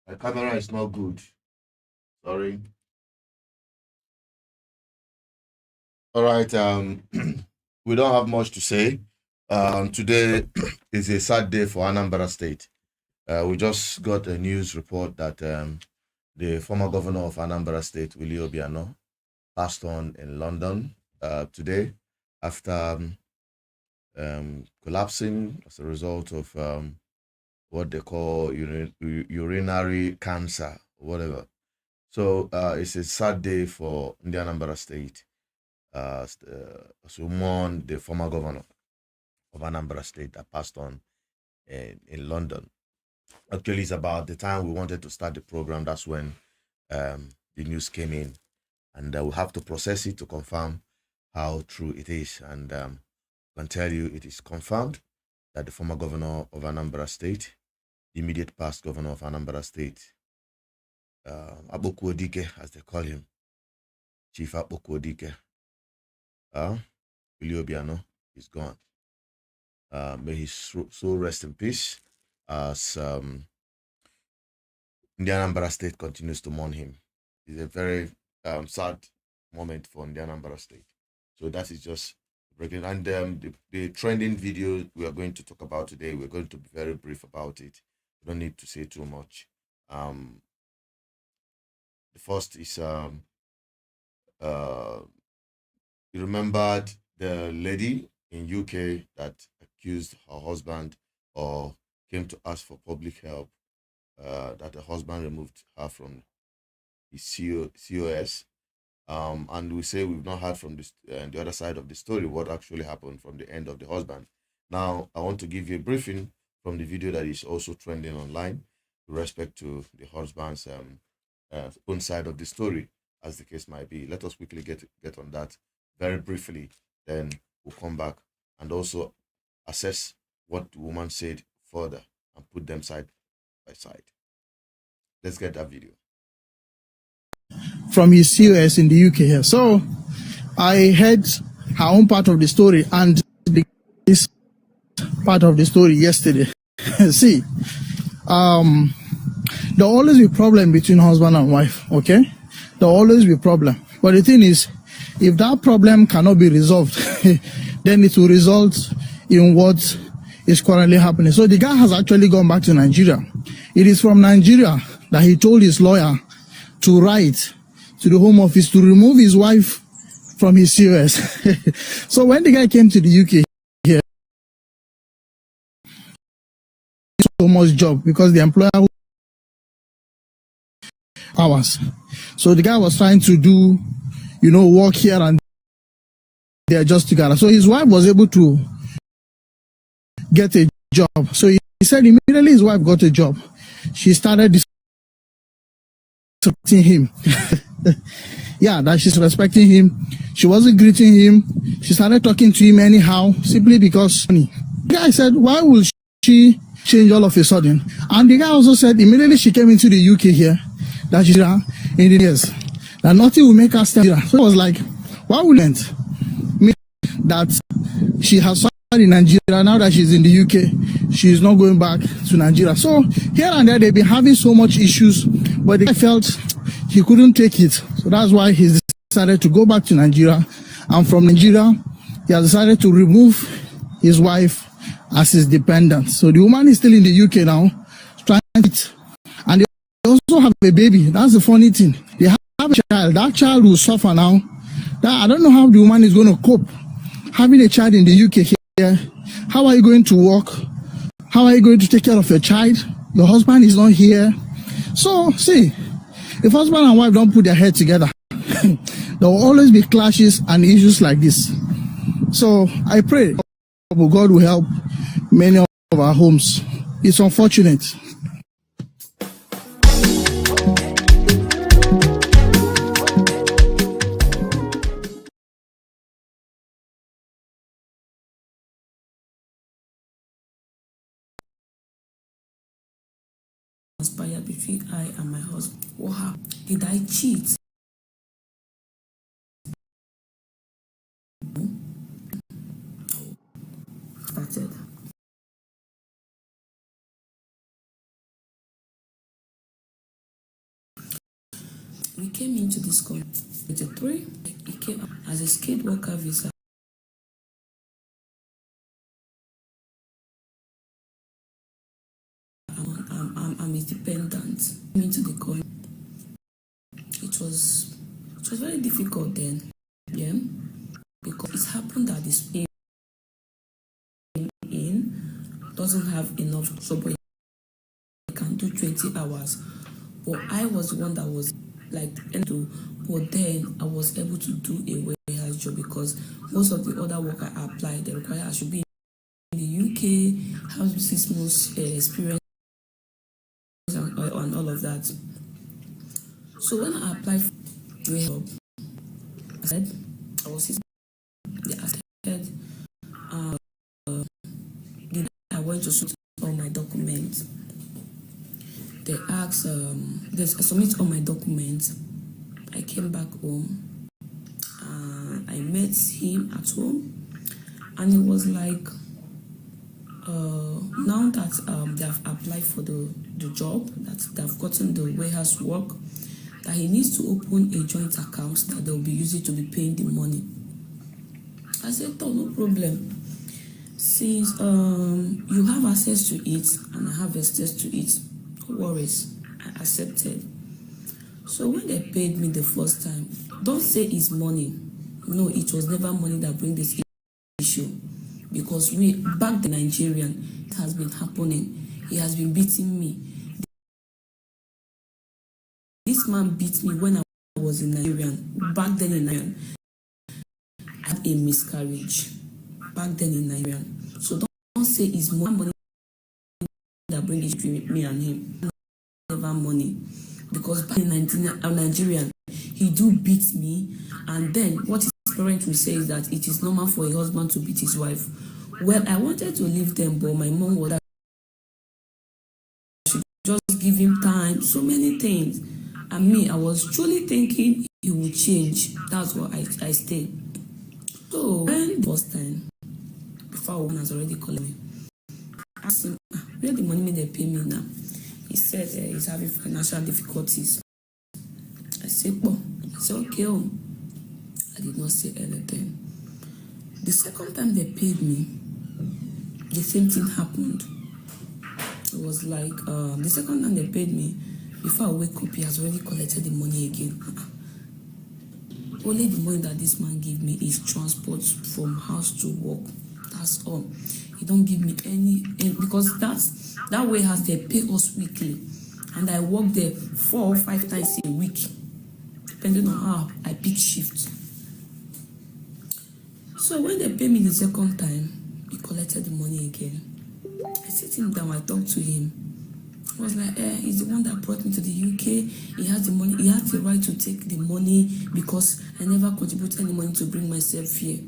My camera is not good. Sorry. All right. We don't have much to say. Today is a sad day for Anambra State. We just got a news report that the former governor of Anambra State, Willie Obiano, passed on in London today after collapsing as a result of what they call urinary cancer, whatever. So it's a sad day for Anambra State. So mourn the former governor of Anambra State that passed on in London. Actually, it's about the time we wanted to start the program. That's when the news came in, and we'll have to process it to confirm how true it is. And I can tell you it is confirmed that the former governor of Anambra State, the immediate past governor of Anambra State, Abokuodike, as they call him, Chief Abokuodike, Willie Obiano, is gone. May his soul rest in peace as the Anambra State continues to mourn him. It's a very sad moment for the Anambra State. So that is just breaking. And the trending video we are going to talk about today, we're going to be very brief about it. We don't need to say too much. The first is you remembered the lady in UK that accused her husband or came to ask for public help, that the husband removed her from his COS. And we say we've not heard from this, the other side of the story, what actually happened from the end of the husband. Now, I want to give you a briefing from the video that is also trending online with respect to the husband's own side of the story, as the case might be. Let us quickly get on that very briefly, then we'll come back and also assess what the woman said further and put them side by side. Let's get that video. From his COS in the UK here. So I heard her own part of the story and this part of the story yesterday. See, there'll always be problem between husband and wife, okay? There'll always be problem. But the thing is, if that problem cannot be resolved, then it will result in what is currently happening. So the guy has actually gone back to Nigeria. It is from Nigeria that he told his lawyer to write to the Home Office to remove his wife from his COS. So when the guy came to the UK here, so much job because the employer hours. So the guy was trying to do, work here and there just together. So his wife was able to get a job. So he said immediately his wife got a job, she started disrespecting him. Yeah, that she's respecting him. She wasn't greeting him. She started talking to him anyhow, simply because money. The guy said, why will she change all of a sudden? And the guy also said immediately she came into the UK here, that she's in the years, that nothing will make her stay. So it was like, why wouldn't that she has started in Nigeria, now that she's in the UK, she's not going back to Nigeria. So here and there, they've been having so much issues, but the guy felt he couldn't take it. So that's why he decided to go back to Nigeria. And from Nigeria, he has decided to remove his wife as his dependent. So the woman is still in the UK now, trying it. And they also have a baby. That's the funny thing. They have a child. That child will suffer now. I don't know how the woman is going to cope. Having a child in the UK here, how are you going to work? How are you going to take care of your child? Your husband is not here. So, see, if husband and wife don't put their head together, there will always be clashes and issues like this. So, I pray God will help many of our homes. It's unfortunate. Conspired between I and my husband. What happened? Did I cheat? Started. we came into this country. 23, he came as a skilled worker visa. I'm his dependent. Came into the country. It was very difficult then, yeah, because it happened that this in doesn't have enough, so but he can do 20 hours. But I was the one that was like, but then I was able to do a warehouse job because most of the other work I applied, they require I should be in the UK, have 6 months experience and all of that. So when I applied for a job, I said I was I went to submit all my documents. They asked, I submit all my documents. I came back home. I met him at home, and it was like, now that they have applied for the job, that they've gotten the warehouse work, that he needs to open a joint account that they'll be using to be paying the money. I said, oh, no problem. Since you have access to it and I have access to it, no worries. I accepted. So when they paid me the first time, don't say it's money. No, it was never money that bring this issue. Because back the Nigerian, it has been happening. He has been beating me. This man beat me when I was in Nigerian. Back then in Nigerian, I had a miscarriage. Back then in Nigerian. So don't say it's money that brings it between me and him. Never money. Because back in Nigerian, he do beat me, and then what his parents will say is that it is normal for a husband to beat his wife. Well, I wanted to leave them, but my mom would just give him time, so many things. And me, I was truly thinking he would change. That's why I stayed. So when the first time, before a woman has already called me, I asked him, where the money they pay me now? He said he's having financial difficulties. I said, oh. I said, okay. Oh. I did not say anything. The second time they paid me, the same thing happened. It was like, the second time they paid me, before I wake up, he has already collected the money again. Only the money that this man gave me is transport from house to work. That's all. He don't give me any because that way has they pay us weekly, and I work there 4 or 5 times a week, depending on how I pick shifts. So when they pay me the second time, he collected the money again. I sit him down, I talked to him. I was like, he's the one that brought me to the UK. He has the money. He has the right to take the money because I never contribute any money to bring myself here.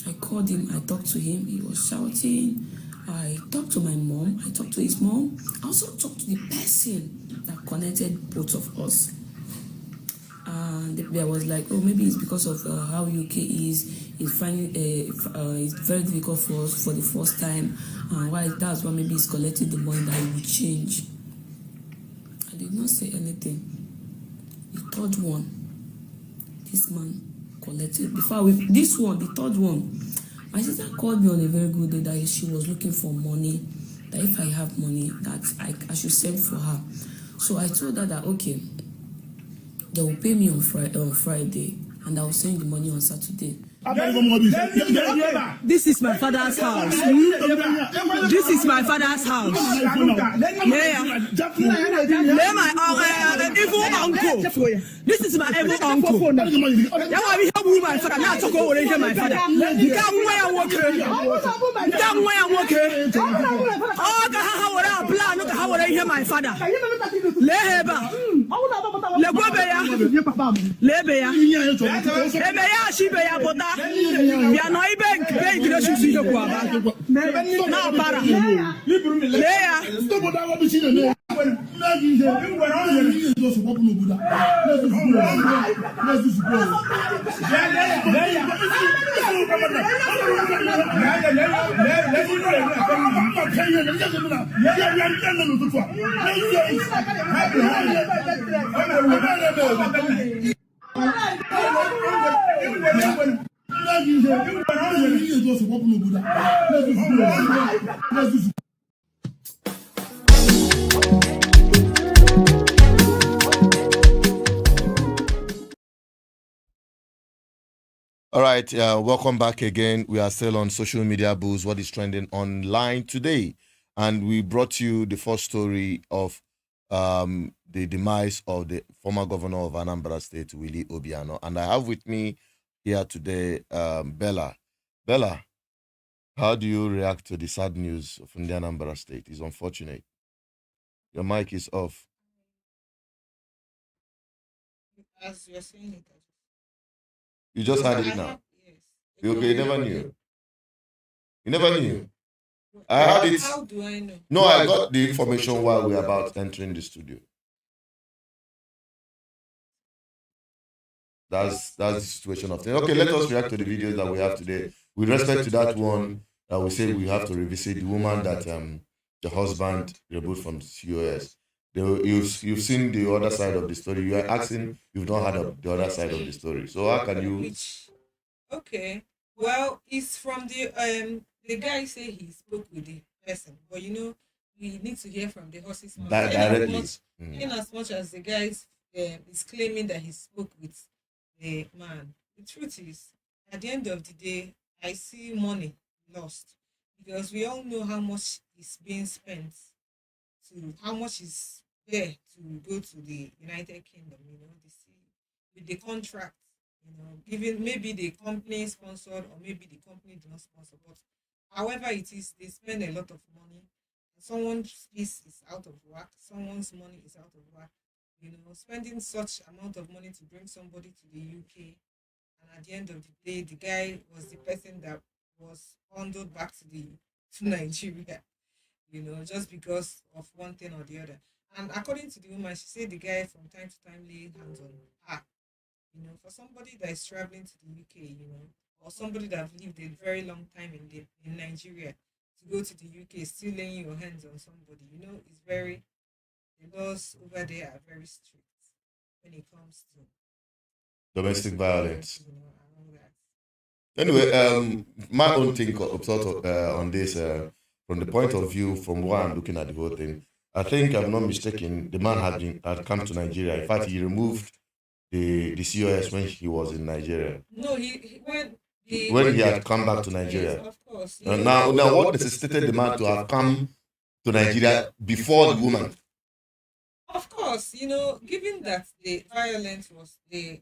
I called him. I talked to him. He was shouting. I talked to my mom. I talked to his mom. I also talked to the person that connected both of us. And there was like, oh, maybe it's because of how UK is. It's finding it's very difficult for us for the first time. Why? That's why maybe he's collecting the money that he will change. I did not say anything. The third one, this man collected. The third one, my sister called me on a very good day that she was looking for money. That if I have money, that I should send for her. So I told her that okay, they will pay me on Friday, and I will send the money on Saturday. This is my father's house. This is my father's house. My evil uncle. This is my evil uncle. My father. Now, para. Leia. All right, welcome back again. We are still on social media booze, what is trending online today. And we brought you the first story of the demise of the former governor of Anambra State, Willie Obiano. And I have with me here today Bella. Bella, how do you react to the sad news from the Anambra State? It's unfortunate. Your mic is off. As you're saying it, You just had it I now. have, yes. Okay, you never knew. You never knew. I had it. How do I know? No, I got the information while we were about entering the studio. That's the situation of things. Okay, let us react to the videos that we have today. With respect to that one, we say we have to revisit the woman that the husband removed from COS. You've seen the other side of the story. You are asking, you've not heard the other side of the story. So how can you? Okay. Well, it's from the guy say he spoke with the person, but we need to hear from the horse's mouth. Directly. In as much as the guy is claiming that he spoke with the man, the truth is, at the end of the day, I see money lost because we all know how much is being spent how much is there to go to the United Kingdom, with the contract, given maybe the company sponsored or maybe the company did not sponsor, but however it is, they spend a lot of money. Someone's piece is out of whack, someone's money is out of whack, spending such amount of money to bring somebody to the UK, and at the end of the day, the guy was the person that was bundled back to Nigeria, just because of one thing or the other. And according to the woman, she said the guy from time to time laid hands on her. For somebody that is traveling to the UK, or somebody that have lived a very long time in Nigeria, to go to the UK, still laying your hands on somebody, it's very, the laws over there are very strict when it comes to Domestic violence. and all that. Anyway, my own thing on this, from the point of view, from why I'm looking at the whole thing, I think I'm not mistaken. The man had come to Nigeria. In fact, he removed the COS when he was in Nigeria. No, When he had come back to Nigeria. Yes, of course. Now, what necessitated the man to have come to Nigeria before the woman? Of course, given that the violence was the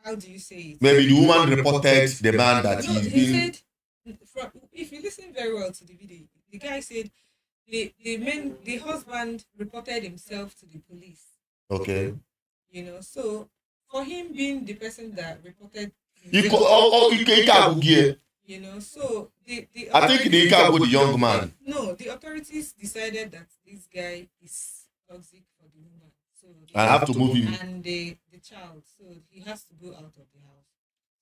how do you say it? Maybe the woman reported the man that No, he's he been. said, if you listen very well to the video, the guy said the husband reported himself to the police. Okay. So for him being the person that reported, so the I think the Ika with the young man. No, the authorities decided that this guy is toxic for the woman. So I have to move him. and the child, so he has to go out of the house.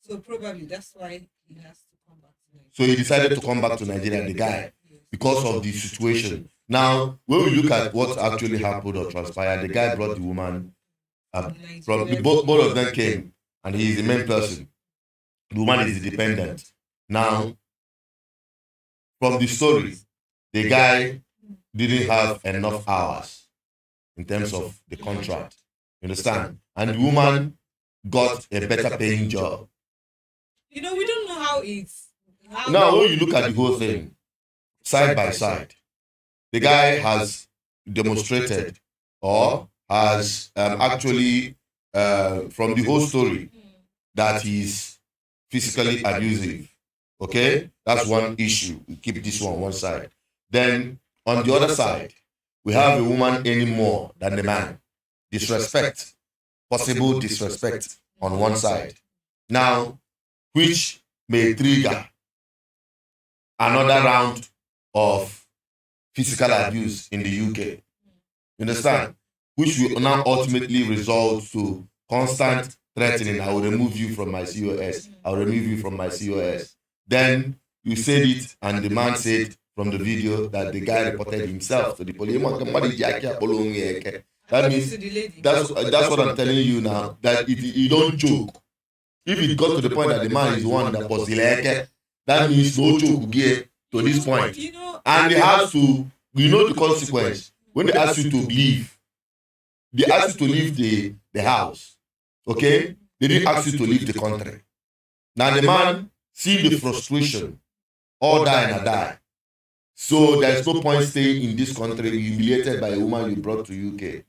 So probably that's why he has to come back to Nigeria. So he decided to come back to Nigeria, the guy, Yes. because of the situation. Now, when we look at what actually happened or transpired, the guy brought the woman from both of them came, and he is the main person. The woman is the dependent. Now, from the story, the guy didn't have enough hours in terms of the contract. You understand? And the woman got a better paying job. We don't know how it's. Now, when you look at the whole thing, side by side, the guy has demonstrated or has actually, from the whole story, that he's physically abusive. Okay? That's one issue. We keep this one side. Then, on the other side, we have a woman any more than the man. Disrespect, possible disrespect on one side. Now, which may trigger another round of physical abuse in the UK. You understand? Which will now ultimately result to constant threatening. I will remove you from my COS. I will remove you from my COS. Then you said it, and the man said from the video that the guy reported himself to the police. That means that's what I'm telling you now. That you don't joke. If it got to the point that the man is the one that was elected, that means no joke get to this point. And they have to, the consequence. When they ask you to leave, they ask you to leave the house. Okay? They didn't ask you to leave the country. Now the man see the frustration. All die and I die. So there's no point staying in this country humiliated by a woman you brought to UK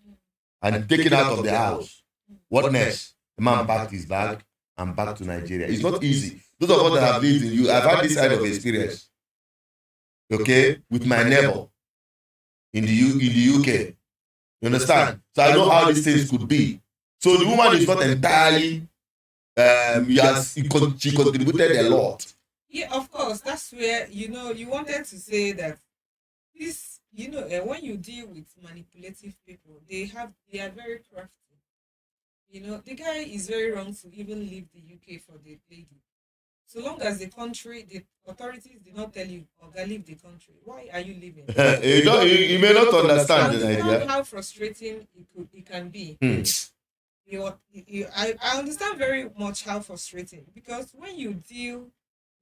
and taken out of the house. What next? The man packed his bag and back to Nigeria. It's not easy. Those of us that have lived in I've had this kind of experience. Okay? With my neighbor in the UK. You understand? So I know how these things could be. So the woman is not entirely she contributed a lot. Yeah, of course. That's where, you wanted to say that this, when you deal with manipulative people, they are very crafty. The guy is very wrong to even leave the UK for the lady. So long as the authorities did not tell you, Oga, leave the country, why are you leaving? You may not understand the idea. How frustrating it can be. I understand very much how frustrating, because when you deal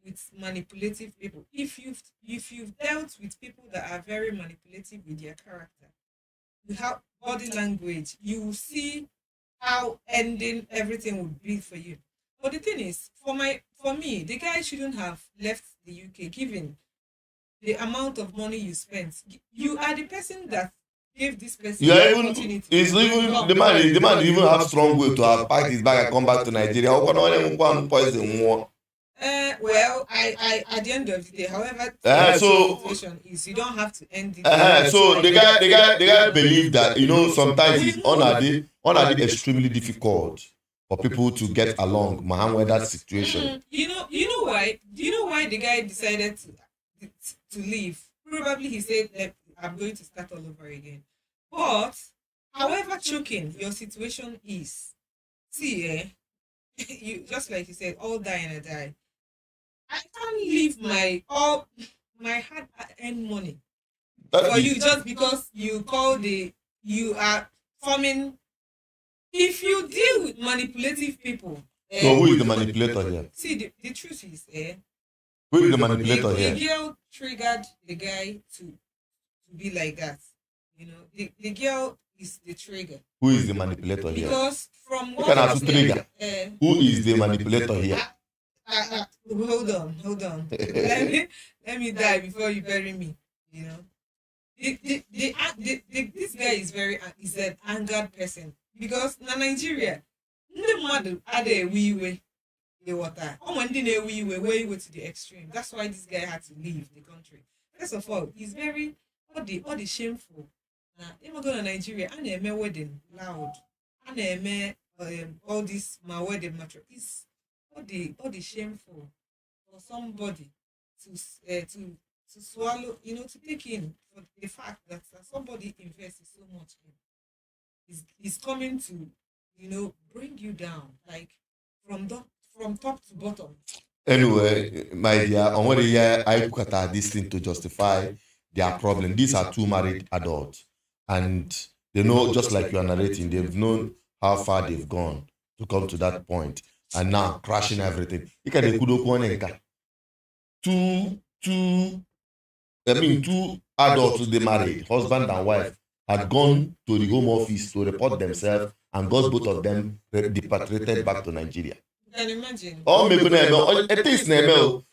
with manipulative people, if you've dealt with people that are very manipulative with their character, you have body language, you will see how ending everything would be for you. But the thing is, for me, the guy shouldn't have left the UK given the amount of money you spent. You are the person that gave this person the opportunity. The man even have strong will to have packed his bag and come back to Nigeria. Well, I at the end of the day, however, the situation is, you don't have to end it. So the guy believed that sometimes it's honestly extremely difficult for people to get along with that situation. You know why? Do you know why the guy decided to leave? Probably he said, I'm going to start all over again. But however choking your situation is, see, you just like you said, all die and I die. I can't leave my hard-earned money for you just because you are forming. If you deal with manipulative people, so who is the manipulator here? See, the truth is, who is the manipulator here? The girl triggered the guy to be like that. The girl is the trigger. Who is the manipulator here? Because from what who is the manipulator here? Hold on. let me die before you bury me. This guy is an angered person, because in Nigeria, ndị mmadụ ada ewe iwe the water. Ndị na-ewe iwe where you go to the extreme. That's why this guy had to leave the country. First of all, he's very all the shameful. Now, go to Nigeria, and na-eme wedding loud. And na-eme all this my wedding matter is all the shameful for somebody to swallow, to take in, for the fact that somebody invests so much in is coming to bring you down, like from top to bottom. Anyway, my dear, on what I look at this thing to justify their problem. These are two married adults, and they know, just like you are narrating, they've known how far they've gone to come to that point, and now crashing everything. Two adults, they married, husband and wife, had gone to the home office to report themselves, and got both of them repatriated back to Nigeria. You can imagine. It is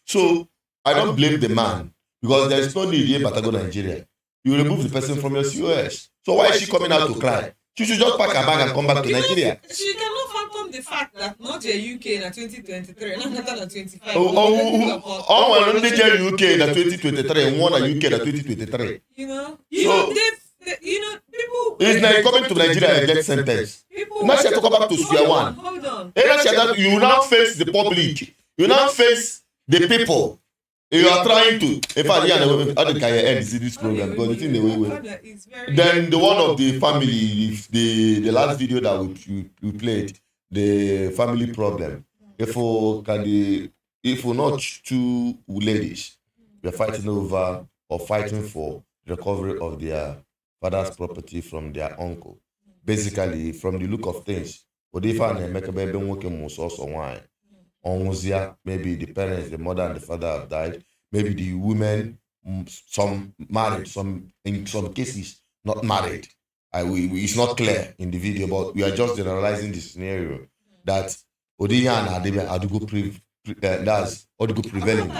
so I don't blame the man, because there is no need here but to go to Nigeria. You remove the person from your COS. So why is she coming out to cry? She should just pack her bag and come back to Nigeria. She cannot fathom the fact that not a UK in 2023, not 25. Oh, not UK in 2023, and one UK in 2023. People. It's like coming to Nigeria and get sentenced. Now she has to come back to square one. Hold on. You now face the public. You now face the people. You are trying to. In fact, yeah, how can you end this program because the thing the way. Then the one of the family, if the last video that we played, the family problem. If we not two ladies, we're fighting over or fighting for recovery of their father's property from their uncle. Basically, from the look of things, maybe the parents, the mother and the father have died. Maybe the women, some married, some in some cases not married. It's not clear in the video, but we are just generalizing the scenario that Odiya and that's Odigo prevailing,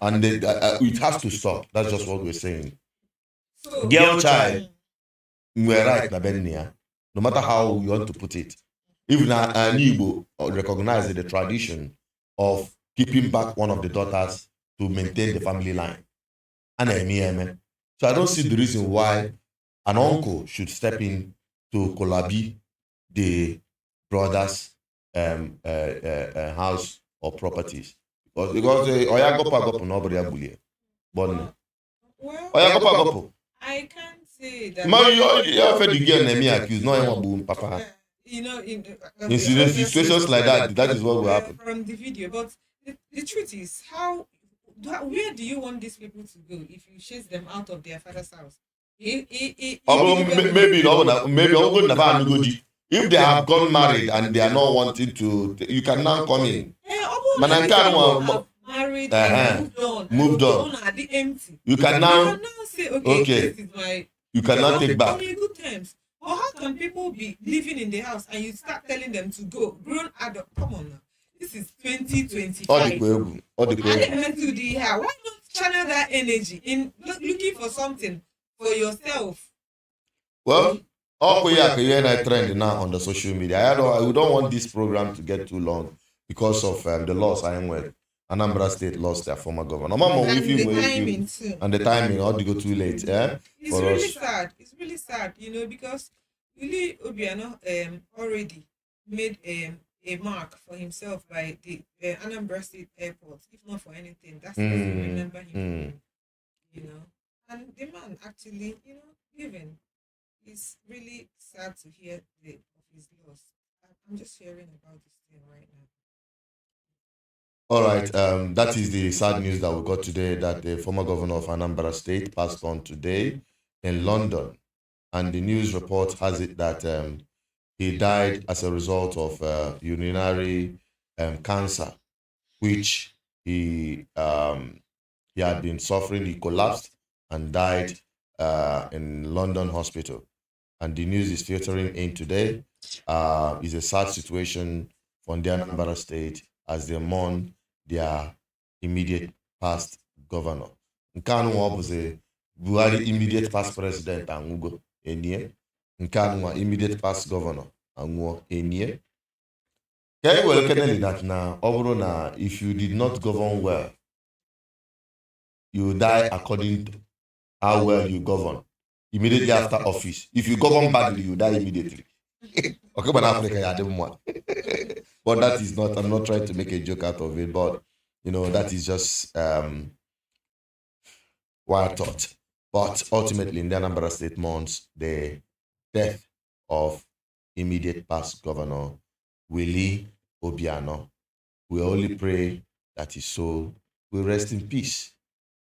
and it has to stop. That's just what we're saying. Girl child, we're right, no matter how you want to put it. Even an Igbo recognize the tradition of keeping back one of the daughters to maintain the family line. So I don't see the reason why an uncle should step in to collabi the brother's house or properties. Because nobody Well, I can't say that. In situations like that is what will happen. From the video, but the truth is, where do you want these people to go if you chase them out of their father's house? Maybe if they have gone married and they are not wanting to, you can now come in. Married, moved on. Are the empty? You can now say, okay. This is my. You cannot take back. Good terms. But how can people be living in the house and you start telling them to go? Grown adult, come on now. This is 2025. Why not channel that energy in looking for something for yourself? Well, I trend now on the social media. We don't want this program to get too long because of the loss I am with. Anambra State lost their former governor. And the timing, how to go too late. Yeah? It's really sad. It's really sad, because Willie Obiano already made a mark for himself by the Anambra State airport. If not for anything, that's what we remember him. And the man actually, living. It's really sad to hear of his loss. I'm just hearing about this thing right now. All right, that is the sad news that we got today, that the former governor of Anambra State passed on today in London. And the news report has it that he died as a result of urinary cancer, which he had been suffering. He collapsed and died in London hospital. And the news is filtering in today. It's a sad situation for the Anambra State as they mourn their immediate past governor. Nkanu was Buhari immediate past president Angugo Enye. Nkanu immediate past governor Anguo Enye. Can you welcome that now? Obrona, if you did not govern well, you die according to how well you govern. Immediately after office. If you govern badly, you die immediately. Okay, but Africa, yeah, but that is not, I'm not trying to make a joke out of it, but that is just what I thought. But ultimately, in the Anambra State mourns the death of immediate past governor Wilie Obiano. We only pray that his soul will rest in peace.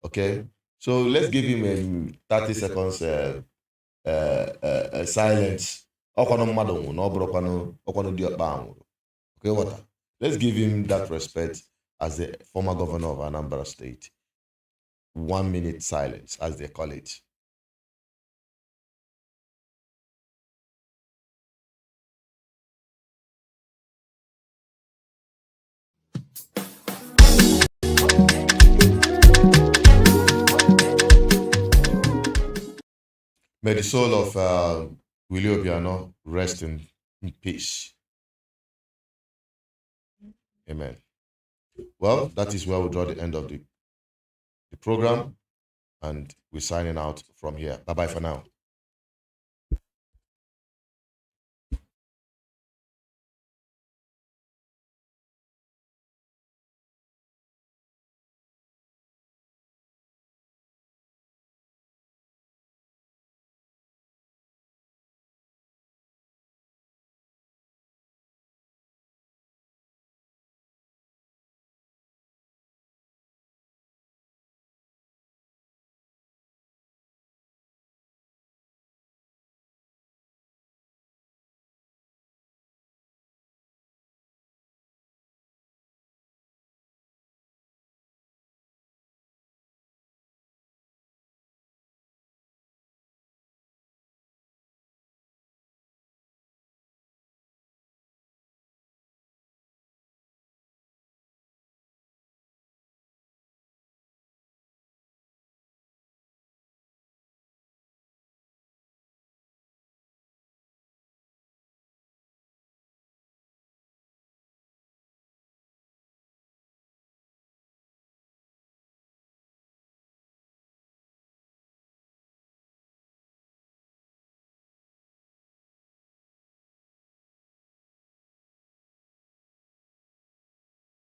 Okay? So let's give him 30 seconds silence. Okay, what? Let's give him that respect as the former governor of Anambra State. 1 minute silence, as they call it. May the soul of Wilie Obiano rest in peace. Amen. Well, that is where we draw the end of the program, and we're signing out from here. Bye-bye for now.